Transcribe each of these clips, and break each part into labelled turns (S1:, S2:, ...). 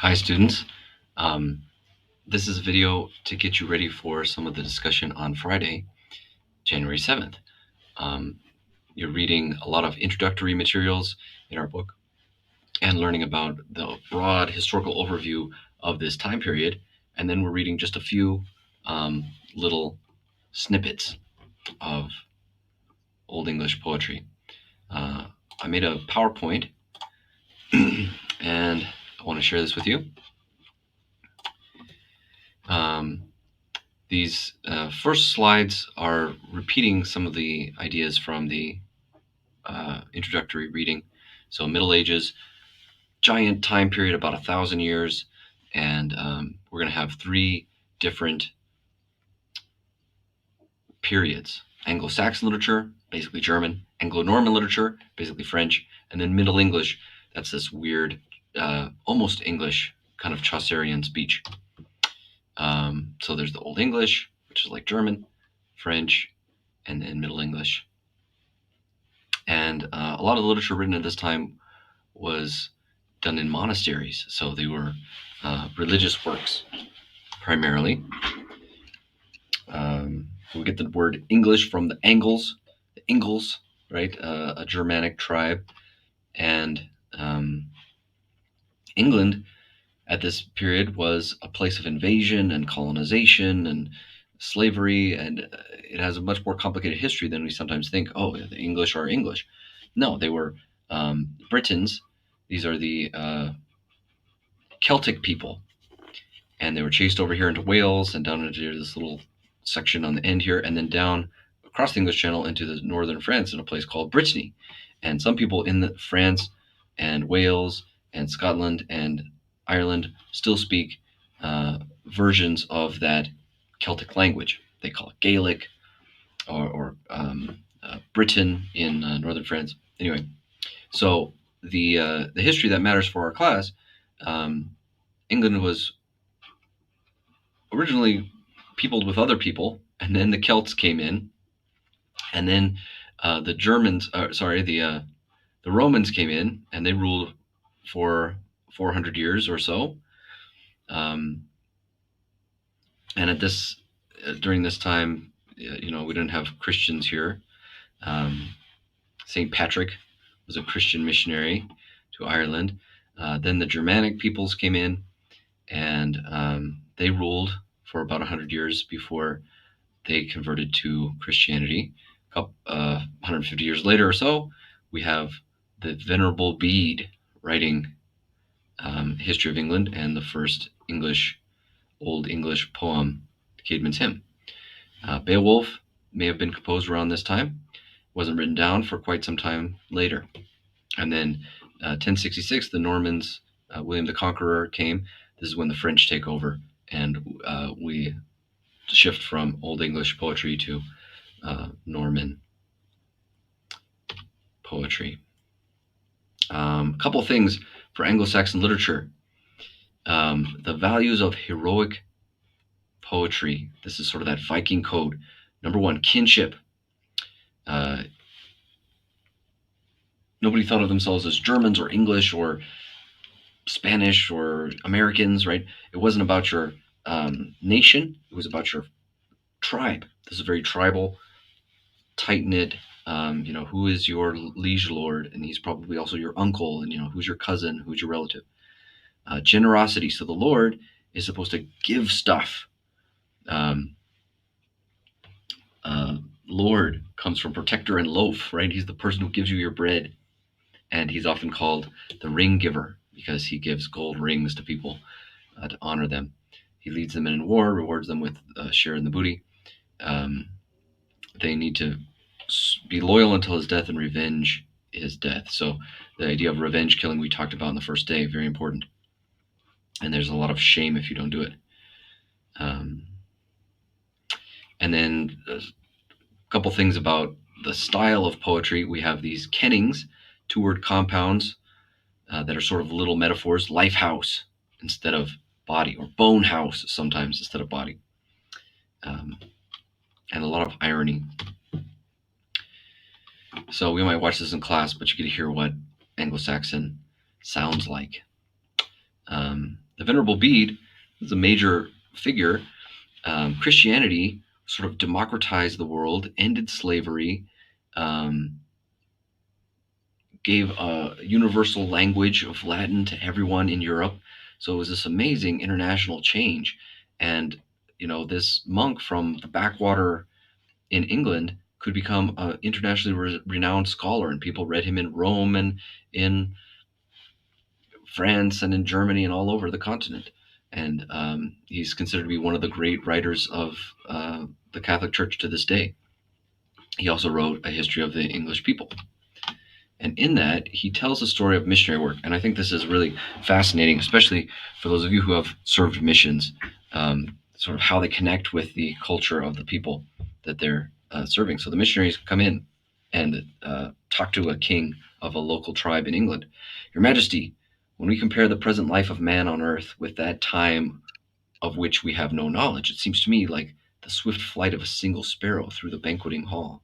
S1: Hi students. Um, this is a video to get you ready for some of the discussion on Friday, January 7th. You're reading a lot of introductory materials in our book and learning about the broad historical overview of this time period, and then we're reading just a few little snippets of Old English poetry. I made a PowerPoint and I want to share this with you. These first slides are repeating some of the ideas from the introductory reading. So Middle Ages, giant time period, about 1,000 years, and we're going to have three different periods. Anglo-Saxon literature, basically German, Anglo-Norman literature, basically French, and then Middle English, that's this weird, almost English kind of Chaucerian speech. So there's the Old English, which is like German, French, and then Middle English. And a lot of the literature written at this time was done in monasteries, so they were religious works primarily. We get the word English from the Ingles, right? A Germanic tribe, and England at this period was a place of invasion and colonization and slavery, and it has a much more complicated history than we sometimes think. Oh, the English are English. No, they were Britons. These are the Celtic people, and they were chased over here into Wales and down into this little section on the end here, and then down across the English Channel into the northern France in a place called Brittany. And some people in France and Wales and Scotland and Ireland still speak versions of that Celtic language. They call it Gaelic or Britain in northern France. Anyway, so the history that matters for our class, England was originally peopled with other people, and then the Celts came in, and then the Germans, the Romans came in, and they ruled for 400 years or so. And at this, during this time, we didn't have Christians here. Saint Patrick was a Christian missionary to Ireland. Then the Germanic peoples came in, and they ruled for about 100 years before they converted to Christianity. 150 years later or so, we have the Venerable Bede writing History of England and the first Old English poem, the Caedmon's Hymn. Beowulf may have been composed around this time. Wasn't written down for quite some time later. And then 1066, the Normans, William the Conqueror came. This is when the French take over, and we shift from Old English poetry to Norman poetry. A couple of things for Anglo-Saxon literature. The values of heroic poetry. This is sort of that Viking code. Number one, kinship. Nobody thought of themselves as Germans or English or Spanish or Americans, right? It wasn't about your nation. It was about your tribe. This is very tribal, tight-knit. Who is your liege lord? And he's probably also your uncle. And, who's your cousin? Who's your relative? Generosity. So the Lord is supposed to give stuff. Lord comes from protector and loaf, right? He's the person who gives you your bread. And he's often called the ring giver because he gives gold rings to people to honor them. He leads them in war, rewards them with a share in the booty. They need to be loyal until his death and revenge his death. So the idea of revenge killing we talked about on the first day, very important. And there's a lot of shame if you don't do it. And then a couple things about the style of poetry. We have these kennings, two-word compounds that are sort of little metaphors. Life house instead of body, or bone house sometimes instead of body. And a lot of irony. So we might watch this in class, but you get to hear what Anglo-Saxon sounds like. Venerable Bede is a major figure. Christianity sort of democratized the world, ended slavery, um, gave a universal language of Latin to everyone in Europe. So it was this amazing international change. And, this monk from the backwater in England could become an internationally renowned scholar, and people read him in Rome and in France and in Germany and all over the continent. And he's considered to be one of the great writers of the Catholic Church to this day. He also wrote a history of the English people. And in that, he tells the story of missionary work. And I think this is really fascinating, especially for those of you who have served missions, sort of how they connect with the culture of the people that they're serving. So the missionaries come in and talk to a king of a local tribe in England. Your Majesty, when we compare the present life of man on earth with that time of which we have no knowledge, it seems to me like the swift flight of a single sparrow through the banqueting hall,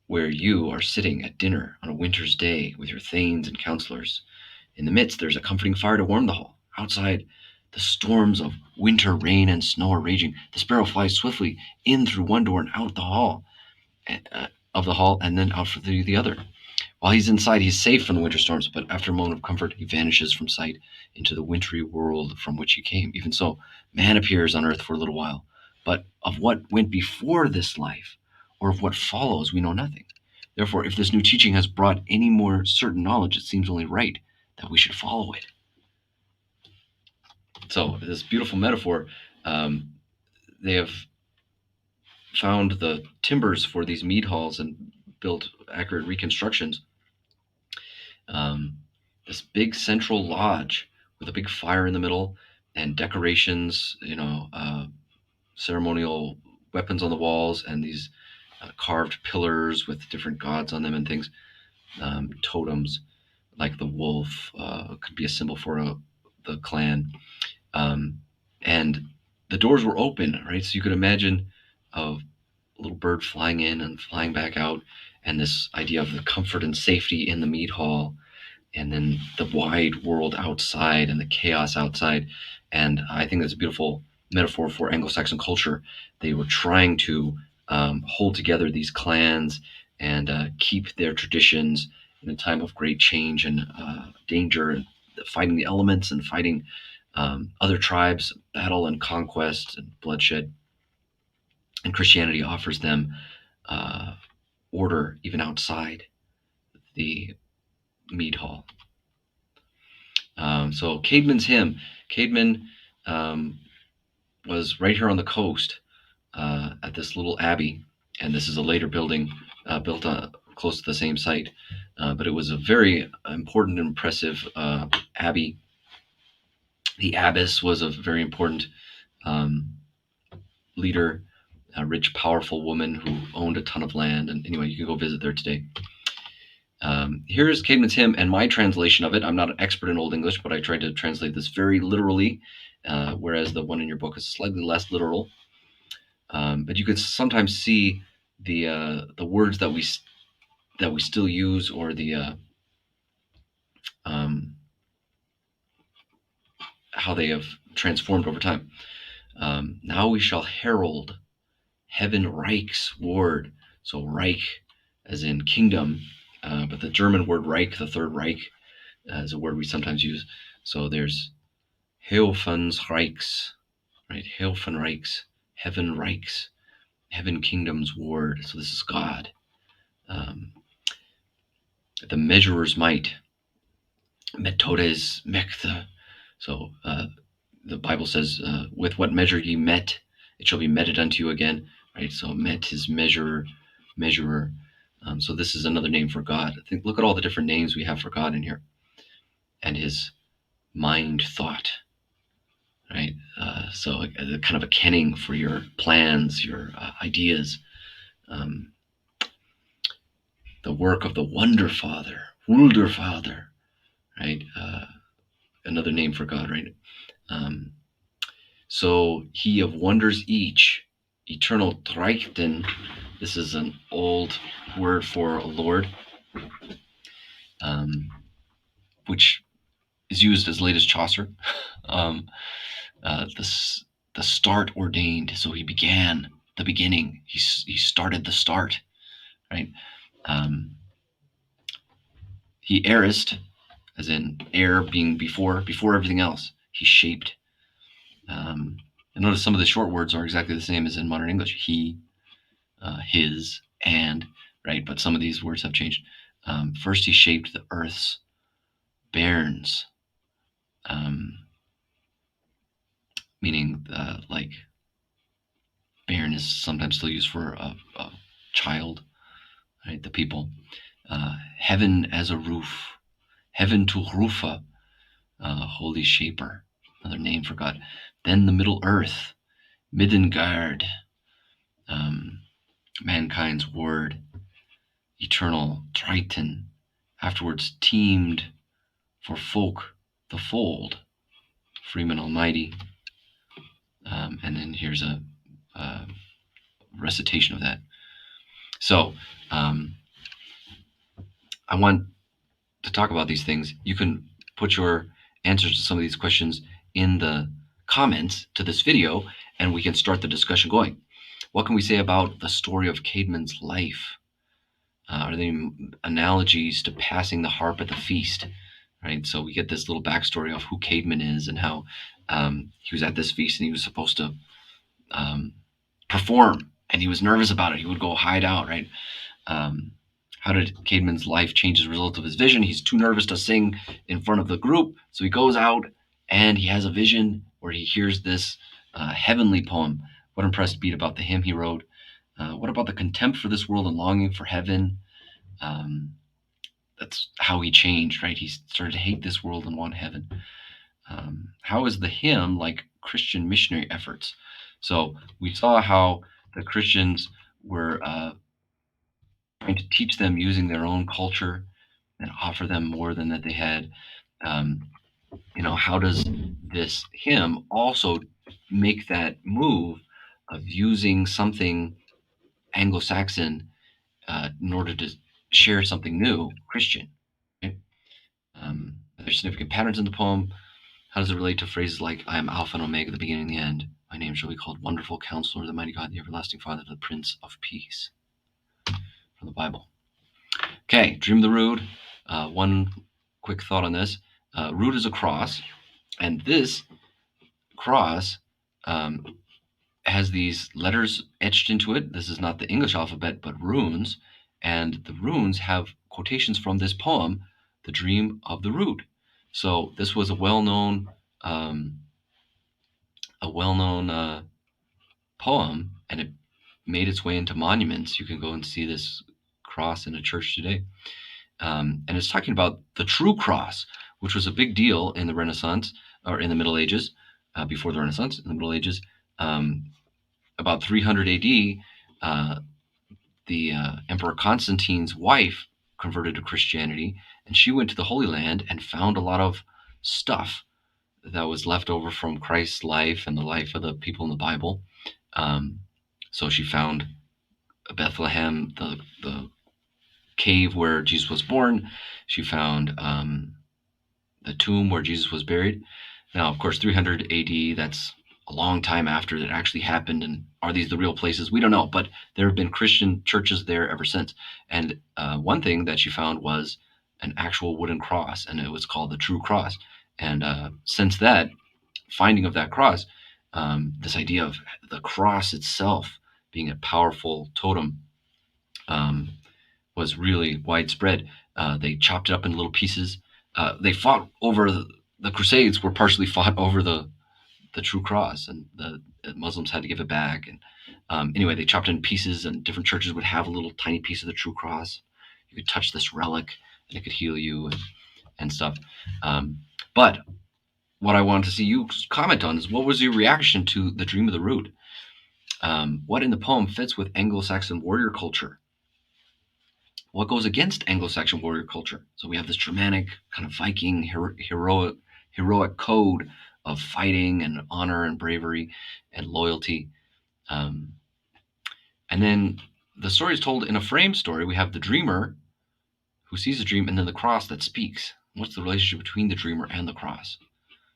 S1: where you are sitting at dinner on a winter's day with your thanes and counselors. In the midst, there's a comforting fire to warm the hall. Outside, the storms of winter rain and snow are raging. The sparrow flies swiftly in through one door and out of the hall, and then out through the other. While he's inside, he's safe from the winter storms, but after a moment of comfort, he vanishes from sight into the wintry world from which he came. Even so, man appears on earth for a little while, but of what went before this life, or of what follows, we know nothing. Therefore, if this new teaching has brought any more certain knowledge, it seems only right that we should follow it. So, this beautiful metaphor, they have found the timbers for these mead halls and built accurate reconstructions. This big central lodge with a big fire in the middle and decorations, ceremonial weapons on the walls, and these carved pillars with different gods on them and things, totems like the wolf could be a symbol for the clan. And the doors were open, right? So you could imagine a little bird flying in and flying back out, and this idea of the comfort and safety in the mead hall, and then the wide world outside and the chaos outside. And I think that's a beautiful metaphor for Anglo-Saxon culture. They were trying to hold together these clans and keep their traditions in a time of great change and danger, and fighting the elements and fighting other tribes, battle and conquest and bloodshed. And Christianity offers them order even outside the mead hall. So Caedmon's hymn. Caedmon was right here on the coast at this little abbey, and this is a later building built close to the same site. But it was a very important and impressive abbey. The abbess was a very important leader, a rich, powerful woman who owned a ton of land. And anyway, you can go visit there today. Here's Caedmon's hymn and my translation of it. I'm not an expert in Old English, but I tried to translate this very literally, whereas the one in your book is slightly less literal. But you could sometimes see the words that we still use, or the how they have transformed over time. Now we shall herald heaven Reich's word. So Reich, as in kingdom, but the German word Reich, the Third Reich, is a word we sometimes use. So there's Heofens Reichs, right? Heofen Reichs, heaven Reichs, heaven kingdom's word. So this is God. The measurer's might, metodes mechtha. So the Bible says, with what measure ye met, it shall be meted unto you again, right? So met is measurer. So this is another name for God. Look at all the different names we have for God in here. And his mind thought, right? So kind of a kenning for your plans, your ideas. The work of the Wonder Father, Wulderfather, right? Another name for God, right? So he of wonders each, eternal Dreichten. This is an old word for a Lord, which is used as late as Chaucer. um, the start ordained, so he began the beginning. He started the start, right? Um, he aorist, as in air being before everything else. He shaped. Um, and notice some of the short words are exactly the same as in modern English. He, his, and, right? But some of these words have changed. First, he shaped the earth's bairns, um, meaning like bairn is sometimes still used for a child, right? The people. Heaven as a roof, heaven to rufa, holy shaper, another name for God. Then the middle earth, Middengard, um, mankind's word, eternal Triton, afterwards teemed for folk, the fold, Freeman Almighty. And then here's a recitation of that. So um, I want to talk about these things. You can put your answers to some of these questions in the comments to this video, and we can start the discussion going. What can we say about the story of Caedmon's life? Are there any analogies to passing the harp at the feast? Right, so we get this little backstory of who Caedmon is and how he was at this feast and he was supposed to um, perform, and he was nervous about it. He would go hide out, right? Um, how did Caedmon's life change as a result of his vision? He's too nervous to sing in front of the group, so he goes out and he has a vision where he hears this heavenly poem. What impressed Bede about the hymn he wrote? What about the contempt for this world and longing for heaven? Um, that's how he changed, right? He started to hate this world and want heaven. How is the hymn like Christian missionary efforts? So we saw how the Christians were trying to teach them using their own culture and offer them more than that they had. Um, how does this hymn also make that move of using something Anglo-Saxon in order to share something new, Christian? Right? There's significant patterns in the poem. How does it relate to phrases like "I am Alpha and Omega, the beginning and the end. My name shall be called Wonderful Counselor, the Mighty God, the Everlasting Father, the Prince of Peace," from the Bible. Okay, Dream of the Rood. One quick thought on this. Rood is a cross, and this cross um, has these letters etched into it. This is not the English alphabet, but runes, and the runes have quotations from this poem, "The Dream of the Rood." So this was um, a well-known poem, and it made its way into monuments. You can go and see this cross in a church today. And it's talking about the true cross, which was a big deal in the Renaissance or in the Middle Ages, before the Renaissance, in the Middle Ages. About 300 AD, the Emperor Constantine's wife converted to Christianity, and she went to the Holy Land and found a lot of stuff that was left over from Christ's life and the life of the people in the Bible. Um, so she found Bethlehem, the cave where Jesus was born. She found the tomb where Jesus was buried. Now, of course, 300 AD, that's a long time after it actually happened. And are these the real places? We don't know. But there have been Christian churches there ever since. And one thing that she found was an actual wooden cross, and it was called the True Cross. And since that finding of that cross, this idea of the cross itself being a powerful totem um, was really widespread. They chopped it up in little pieces. They fought over the Crusades were partially fought over the true cross, and the Muslims had to give it back. And anyway, they chopped it in pieces, and different churches would have a little tiny piece of the true cross. You could touch this relic, and it could heal you and stuff. But what I wanted to see you comment on is what was your reaction to the Dream of the Rood? What in the poem fits with Anglo-Saxon warrior culture? What goes against Anglo-Saxon warrior culture? So we have this Germanic kind of Viking heroic code of fighting and honor and bravery and loyalty. Um, and then the story is told in a frame story. We have the dreamer who sees a dream, and then the cross that speaks. what's the relationship between the dreamer and the cross?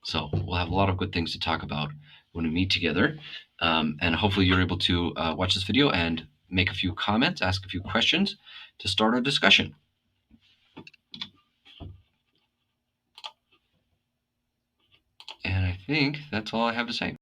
S1: So we'll have a lot of good things to talk about when we meet together. And hopefully you're able to watch this video and make a few comments, ask a few questions to start a discussion. And I think that's all I have to say.